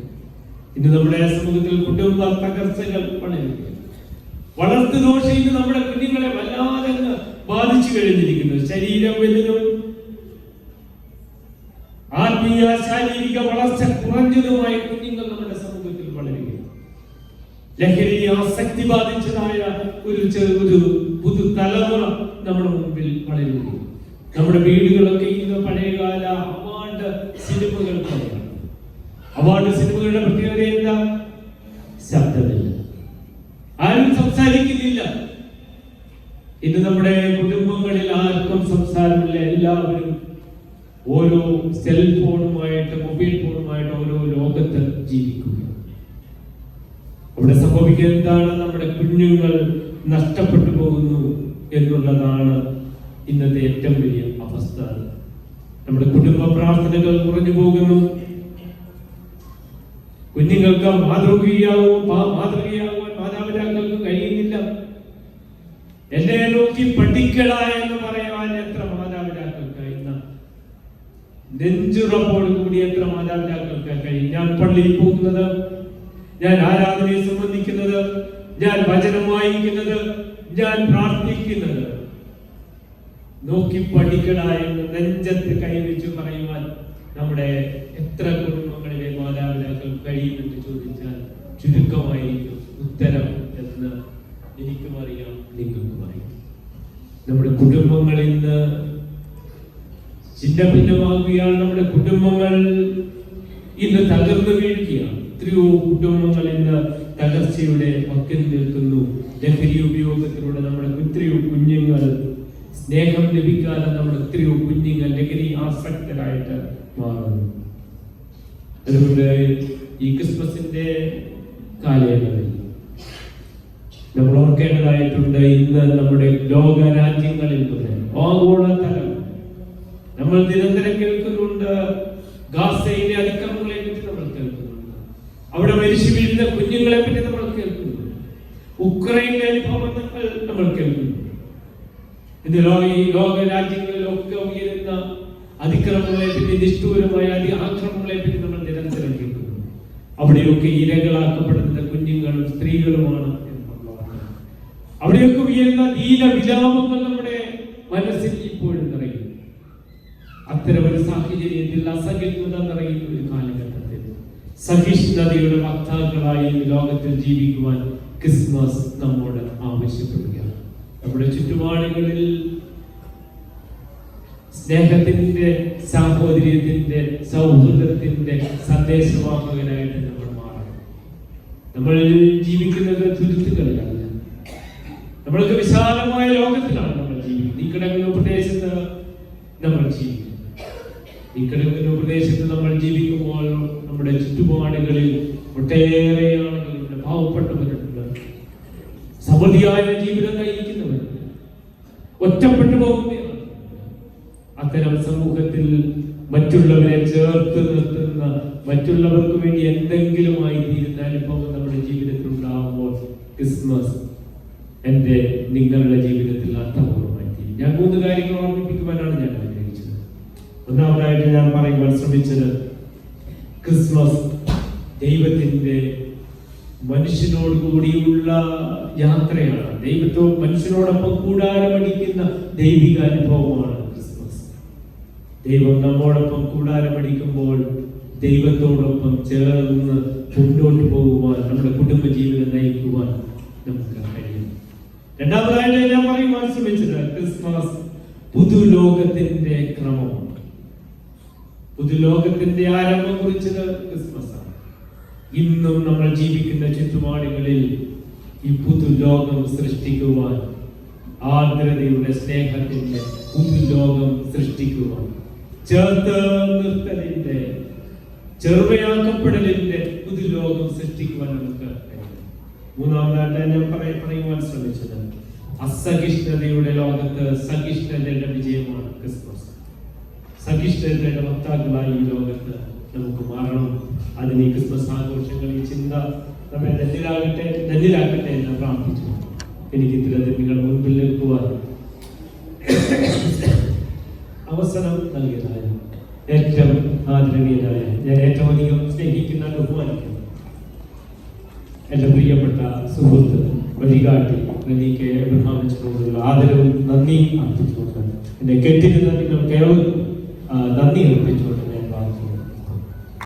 ഇന്ന് നമ്മുടെ സമൂഹത്തിൽ കുടുംബ തകർച്ചകൾ വളർത്തു ദോഷം ഇന്ന് നമ്മുടെ കുഞ്ഞുങ്ങളെ വല്ലാതെ ബാധിച്ചു കഴിഞ്ഞിരിക്കുന്നു. ശരീരം വലുതും ആത്മീയ ശാരീരിക വളർച്ച കുറഞ്ഞതുമായ കുഞ്ഞുങ്ങൾ നമ്മുടെ സമൂഹത്തിൽ വളരുകയാണ്. ലഹരി ആസക്തി ബാധിച്ചതായ ഒരു പുതു തലമുറ നമ്മുടെ മുമ്പിൽ വളരുകയാണ്. നമ്മുടെ വീടുകളൊക്കെ ഇന്ന് പഴയകാല അവാർഡ് സിനിമകൾ പോലെയാണ്. അവാർഡ് സിനിമകളുടെ പ്രത്യേകത എന്താ? ശബ്ദമില്ല, ആരും സംസാരിക്കുന്നില്ല. ഇന്ന് നമ്മുടെ കുടുംബങ്ങളിൽ ആർക്കും സംസാരമില്ല. എല്ലാവരും ഓരോ സെൽഫോണുമായിട്ട്, മൊബൈൽ ഫോണുമായിട്ട് ഓരോ ലോകത്ത് ജീവിക്കുക. അവിടെ സംഭവിക്കുന്നത് എന്താണ്? നമ്മുടെ കുഞ്ഞുങ്ങൾ നഷ്ടപ്പെട്ടു പോകുന്നു എന്നുള്ളതാണ് ഇന്നത്തെ ഏറ്റവും വലിയ അവസ്ഥ. നമ്മുടെ കുടുംബ പ്രാർത്ഥനകൾ കുറഞ്ഞു പോകുന്നു. കുഞ്ഞുങ്ങൾക്ക് മാതൃകയാകുവാൻ മാതാപിതാക്കൾക്ക് കഴിയുന്നില്ല. എന്നെ നോക്കി പഠിക്കട എന്ന് പറയാൻ എത്ര മാതാപിതാക്കൾക്ക് ഇന്ന് നെഞ്ചുറപ്പോട് കൂടി എത്ര മാതാപിതാക്കൾക്ക് കഴിയും? ഞാൻ പള്ളിയിൽ പോകുന്നത്, ഞാൻ ആരാധനയെ സംബന്ധിക്കുന്നത്, ഞാൻ വചനം വായിക്കുന്നത്, ഞാൻ പ്രാർത്ഥിക്കുന്നത്, നോക്കി പഠിക്കട എന്ന് നെഞ്ചത്ത് കൈവച്ചു പറയുവാൻ നമ്മുടെ എത്ര കുടുംബങ്ങളിലെ മാതാപിതാക്കൾ കഴിയുമെന്ന് ചോദിച്ചാൽ ചുരുക്കമായിരിക്കും ഉത്തരം എന്ന് എനിക്കും അറിയാം, നിങ്ങൾക്കും അറിയാം. നമ്മുടെ കുടുംബങ്ങളിൽ നിന്ന് ചിന്ന ഭിന്നമാകുകയാണ്. നമ്മുടെ കുടുംബങ്ങൾ ഇന്ന് തകർന്നു വീഴുകയാണ്. എത്രയോ കുടുംബങ്ങൾ ഇന്ന് തകർച്ചയുടെ വക്കിൽ നിൽക്കുന്നു. ലഹരി ഉപയോഗത്തിലൂടെ നമ്മുടെ എത്രയോ കുഞ്ഞുങ്ങൾ, സ്നേഹം ലഭിക്കാതെ നമ്മുടെ എത്രയോ കുഞ്ഞുങ്ങൾ ലഹരി ആസക്തരായിട്ട് മാറുന്നു. അതുകൊണ്ട് ഈ ക്രിസ്മസിന്റെ കാലയളവിൽ നമ്മൾ ഓർക്കേണ്ടതായിട്ടുണ്ട്. ഇന്ന് നമ്മുടെ ലോക രാജ്യങ്ങളിൽ നിന്ന് ആഗോളതലം നമ്മൾ നിരന്തരം കേൾക്കുന്നുണ്ട്. ഗാസയിലെ അതിക്രമങ്ങളെ പറ്റി നമ്മൾ കേൾക്കുന്നുണ്ട്. അവിടെ മരിച്ചു വീഴുന്ന കുഞ്ഞുങ്ങളെ പറ്റി നമ്മൾ കേൾക്കുന്നുണ്ട്. ഉക്രൈനിലെ അനുഭവങ്ങൾ നമ്മൾ കേൾക്കുന്നുണ്ട്. ഇന്ന് ലോക രാജ്യങ്ങളിലൊക്കെ ഉയരുന്ന അതിക്രമങ്ങളെ പറ്റി, നിഷ്ഠൂരമായ ആക്രമണങ്ങളെ പറ്റി നമ്മൾ നിരന്തരം കേൾക്കുന്നു. അവിടെയൊക്കെ ഇരകളാക്കപ്പെടുന്ന കുഞ്ഞുങ്ങളും സ്ത്രീകളുമാണ്. അവിടെയൊക്കെ ഉയരുന്ന ദീന വിലാപങ്ങൾ നമ്മുടെ മനസ്സിൽ ഇപ്പോഴും നിറയും. അത്തരം ഒരു സാഹചര്യത്തിൽ അസഹിഷ്ണുത നിറയുന്ന ഒരു കാലഘട്ടത്തിൽ സഹിഷ്ണുതയുടെ വക്താക്കളായി ലോകത്തിൽ ജീവിക്കുവാൻ ക്രിസ്മസ് നമ്മോട് ആവശ്യപ്പെടുകയാണ്. നമ്മുടെ ചുറ്റുപാടുകളിൽ സ്നേഹത്തിന്റെ, സാഹോദര്യത്തിന്റെ, സൗഹൃദത്തിന്റെ സന്ദേശവാഹകനായിട്ട് നമ്മൾ മാറണം. നമ്മൾ ജീവിക്കുന്നത് തുരുത്തുകളിലാണ്. നമ്മൾക്ക് വിശാലമായ ലോകത്തിലാണ് നമ്മൾ ജീവിക്കുന്നത്. ഈ കിടക്കുന്ന പ്രദേശത്ത് നമ്മൾ ജീവിക്കുന്നു. ഈ കിടക്കുന്ന പ്രദേശത്ത് നമ്മൾ ജീവിക്കുമ്പോൾ നമ്മുടെ ചുറ്റുപാടുകളിൽ ഒട്ടേറെ ആളുകളുണ്ട്, പാവപ്പെട്ടവരുണ്ട്, സമൃദ്ധിയായ ജീവിതം നയിക്കുന്നവരുണ്ട്. ഒറ്റപ്പെട്ടു പോകുകയാണ്. അത്തരം സമൂഹത്തിൽ മറ്റുള്ളവരെ ചേർത്ത് നിർത്തുന്ന, മറ്റുള്ളവർക്ക് വേണ്ടി എന്തെങ്കിലുമായി തീരുന്ന അനുഭവം നമ്മുടെ ജീവിതത്തിൽ ഉണ്ടാകുമ്പോൾ ക്രിസ്മസ് എൻ്റെ നിങ്ങളുടെ ജീവിതത്തിൽ അർത്ഥപൂർവമായി തീരും. ഞാൻ 3 കാര്യങ്ങൾ ഓർമ്മിപ്പിക്കുവാനാണ് ഞാൻ ആഗ്രഹിച്ചത്. ഒന്നാമതായിട്ട് ഞാൻ പറയുവാൻ ശ്രമിച്ചത്, ക്രിസ്മസ് ദൈവത്തിന്റെ മനുഷ്യനോട് കൂടിയുള്ള യാത്രയാണ്. മനുഷ്യനോടൊപ്പം കൂടാരമടിക്കുന്ന ദൈവിക അനുഭവമാണ് ക്രിസ്മസ്. ദൈവം നമ്മോടൊപ്പം കൂടാരമടിക്കുമ്പോൾ ദൈവത്തോടൊപ്പം ചേർന്ന് മുന്നോട്ട് പോകുവാൻ, നമ്മുടെ കുടുംബ ജീവിതം നയിക്കുവാൻ നമുക്ക് കഴിയും. രണ്ടാമതായിട്ട് ഞാൻ പറയുവാൻ ശ്രമിച്ചത്, ക്രിസ്മസ് പുതുലോകത്തിന്റെ ക്രമമാണ്. പുതുലോകത്തിന്റെ ആരംഭം കുറിച്ചത് ക്രിസ്മസ് ആണ്. ഇന്നും നമ്മൾ ജീവിക്കുന്ന ചുറ്റുപാടുകളിൽ ഈ പുതുലോകം സൃഷ്ടിക്കുവാൻ, ആർദ്രതയുടെ സ്നേഹത്തിന്റെ പുതുലോകം സൃഷ്ടിക്കുവാൻ, ചേർത്ത് നിർത്തലിന്റെ, ചെറുമയാക്കപ്പെടലിന്റെ പുതുലോകം സൃഷ്ടിക്കുവാൻ നമുക്ക് കഴിയും. മൂന്നാമതായിട്ട് ഞാൻ പറയുവാൻ ശ്രമിച്ചത്, അസഹിഷ്ണുതയുടെ ലോകത്ത് സഹിഷ്ണുതയുടെ വിജയമാണ് ക്രിസ്മസ്. സഹിഷ്ണുതയുടെ വക്താക്കളായി ഈ ലോകത്ത് നമുക്ക് മാറണം. അതിന് ഈ ക്രിസ്മസ് ആഘോഷങ്ങൾ, ഈ ചിന്ത നമ്മെ ധന്യരാക്കട്ടെ എന്ന് പ്രാർത്ഥിച്ചു. എനിക്ക് ഇത്തരത്തിൽ നിങ്ങളുടെ മുൻപിൽ നിൽക്കുവാൻ അവസരം നൽകിയതായ ഏറ്റവും ആദരണീയനായ, ഞാൻ ഏറ്റവും അധികം സ്നേഹിക്കുന്ന, ബഹുമാനിക്കുന്നു എൻ്റെ പ്രിയപ്പെട്ട സുഹൃത്ത്, വഴികാട്ടി എനിക്ക് എബ്രഹാമിനോടുള്ള ആദരവും നന്ദിയും അർപ്പിച്ചുകൊണ്ട്, എന്നെ കെട്ടിരുന്ന നിങ്ങൾക്ക് നന്ദി അർപ്പിച്ചു.